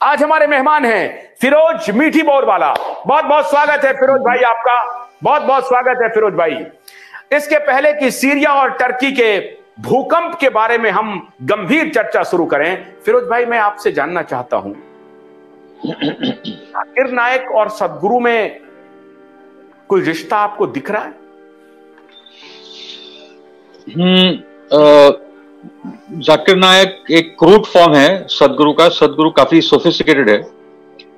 आज हमारे मेहमान हैं फिरोज मीठी बोरवाला। बहुत बहुत स्वागत है फिरोज भाई आपका, बहुत बहुत स्वागत है फिरोज भाई। इसके पहले कि सीरिया और टर्की के भूकंप के बारे में हम गंभीर चर्चा शुरू करें, फिरोज भाई मैं आपसे जानना चाहता हूं, जाकिर नाइक और सदगुरु में कोई रिश्ता आपको दिख रहा है? जाकिर नाइक एक क्रूड फॉर्म है सदगुरु का। सदगुरु काफी सोफिस्टिकेटेड है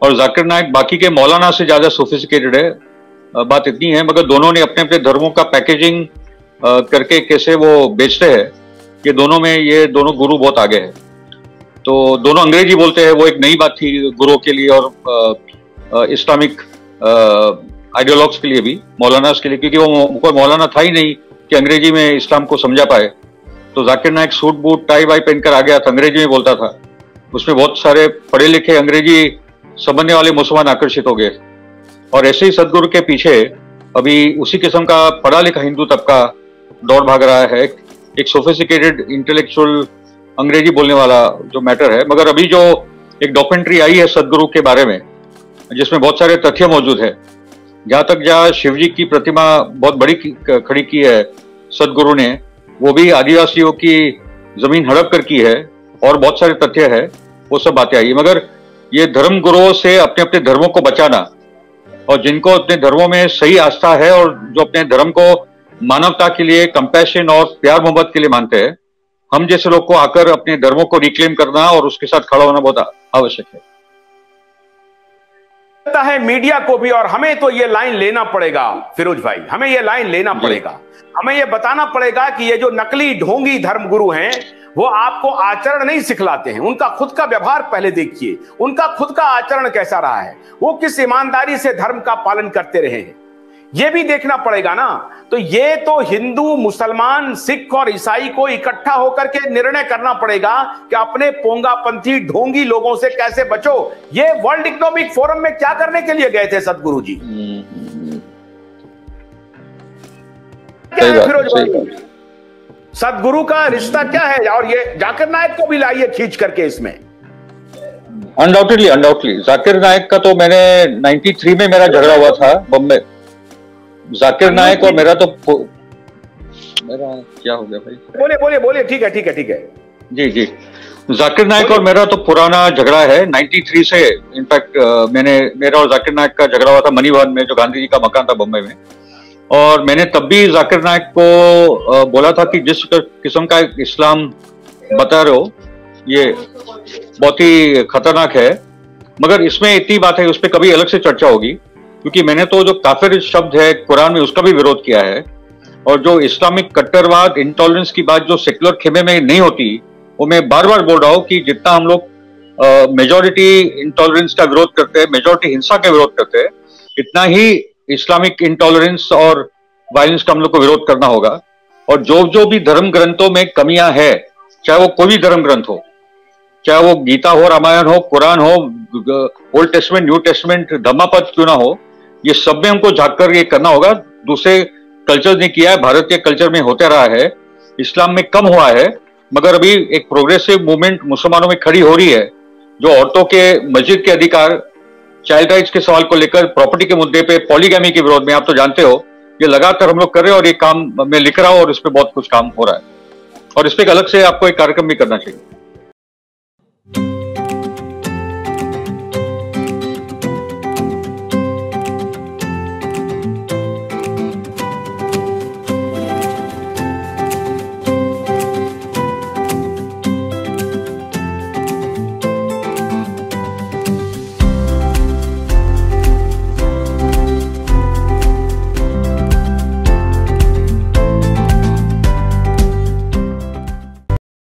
और जाकिर नाइक बाकी के मौलाना से ज्यादा सोफिस्टिकेटेड है। बात इतनी है, मगर दोनों ने अपने अपने धर्मों का पैकेजिंग करके कैसे वो बेचते हैं, ये दोनों में ये दोनों गुरु बहुत आगे है। तो दोनों अंग्रेजी बोलते हैं, वो एक नई बात थी गुरुओं के लिए और इस्लामिक आइडियोलॉग्स के लिए भी, मौलाना के लिए, क्योंकि वो कोई मौलाना था ही नहीं कि अंग्रेजी में इस्लाम को समझा पाए। तो Zakir Naik suit boot tie वाई पहनकर आ गया था, अंग्रेजी में बोलता था। उसमें बहुत सारे पढ़े लिखे अंग्रेजी समझने वाले मुसलमान आकर्षित हो गए। और ऐसे ही सदगुरु के पीछे अभी उसी किस्म का पढ़ा लिखा हिंदू तबका दौड़ भाग रहा है, एक सोफिस्टिकेटेड इंटेलेक्चुअल अंग्रेजी बोलने वाला जो मैटर है। मगर अभी जो एक डॉक्यूमेंट्री आई है सदगुरु के बारे में, जिसमें बहुत सारे तथ्य मौजूद है, जहां तक जहाँ शिव जी की प्रतिमा बहुत बड़ी खड़ी की है सदगुरु ने, वो भी आदिवासियों की जमीन हड़प कर की है, और बहुत सारे तथ्य है, वो सब बातें आई। मगर ये धर्म गुरुओं से अपने अपने धर्मों को बचाना, और जिनको अपने धर्मों में सही आस्था है और जो अपने धर्म को मानवता के लिए, कंपैशन और प्यार मोहब्बत के लिए मानते हैं, हम जैसे लोग को आकर अपने धर्मों को रिक्लेम करना और उसके साथ खड़ा होना बहुत आवश्यक है। है मीडिया को भी, और हमें तो ये लाइन लेना पड़ेगा फिरोज भाई, हमें ये लाइन लेना पड़ेगा, हमें ये बताना पड़ेगा कि ये जो नकली ढोंगी धर्मगुरु हैं वो आपको आचरण नहीं सिखलाते हैं, उनका खुद का व्यवहार पहले देखिए, उनका खुद का आचरण कैसा रहा है, वो किस ईमानदारी से धर्म का पालन करते रहे हैं, ये भी देखना पड़ेगा ना। तो ये तो हिंदू, मुसलमान, सिख और ईसाई को इकट्ठा होकर के निर्णय करना पड़ेगा कि अपने पोंगापंथी ढोंगी लोगों से कैसे बचो। ये वर्ल्ड इकोनॉमिक फोरम में क्या करने के लिए गए थे सदगुरु जी? क्या है फिरोज भाई, सदगुरु का रिश्ता क्या है? और ये जाकिर नाइक को भी लाइए खींच करके इसमें। अनडाउटली जाकिर नाइक का तो मैंने 93 में मेरा झगड़ा हुआ था बम्बे। जाकिर नाइक और मेरा क्या हो गया भाई? बोलिए ठीक है। जी जाकिर नाइक और मेरा तो पुराना झगड़ा है 93 से। इनफैक्ट मेरा और जाकिर नाइक का झगड़ा हुआ था मनी भवन में, जो गांधी जी का मकान था बम्बई में। और मैंने तब भी जाकिर नाइक को बोला था कि जिस किस्म का इस्लाम बता रहे हो ये बहुत ही खतरनाक है। मगर इसमें इतनी बात है, उस पर कभी अलग से चर्चा होगी, क्योंकि मैंने तो जो काफिर शब्द है कुरान में उसका भी विरोध किया है। और जो इस्लामिक कट्टरवाद, इंटॉलरेंस की बात जो सेक्युलर खेमे में नहीं होती, वो मैं बार बार बोल रहा हूँ कि जितना हम लोग मेजॉरिटी इंटॉलरेंस का विरोध करते हैं, मेजॉरिटी हिंसा का विरोध करते हैं, इतना ही इस्लामिक इंटॉलरेंस और वायलेंस का हम लोग को विरोध करना होगा। और जो भी धर्म ग्रंथों में कमियां है, चाहे वो कोई भी धर्म ग्रंथ हो, चाहे वो गीता हो, रामायण हो, कुरान हो, ओल्ड टेस्टमेंट, न्यू टेस्टमेंट, धम्मापद क्यों ना हो, ये सब में हमको झांक कर ये करना होगा। दूसरे कल्चर ने किया है, भारतीय कल्चर में होते रहा है, इस्लाम में कम हुआ है, मगर अभी एक प्रोग्रेसिव मूवमेंट मुसलमानों में खड़ी हो रही है, जो औरतों के मस्जिद के अधिकार, चाइल्ड राइट्स के सवाल को लेकर, प्रॉपर्टी के मुद्दे पे, पॉलीगैमी के विरोध में। आप तो जानते हो ये लगातार हम लोग कर रहे हैं, और ये काम मैं लिख रहा हूं और इस पे बहुत कुछ काम हो रहा है, और इस पे अलग से आपको एक कार्यक्रम भी करना चाहिए।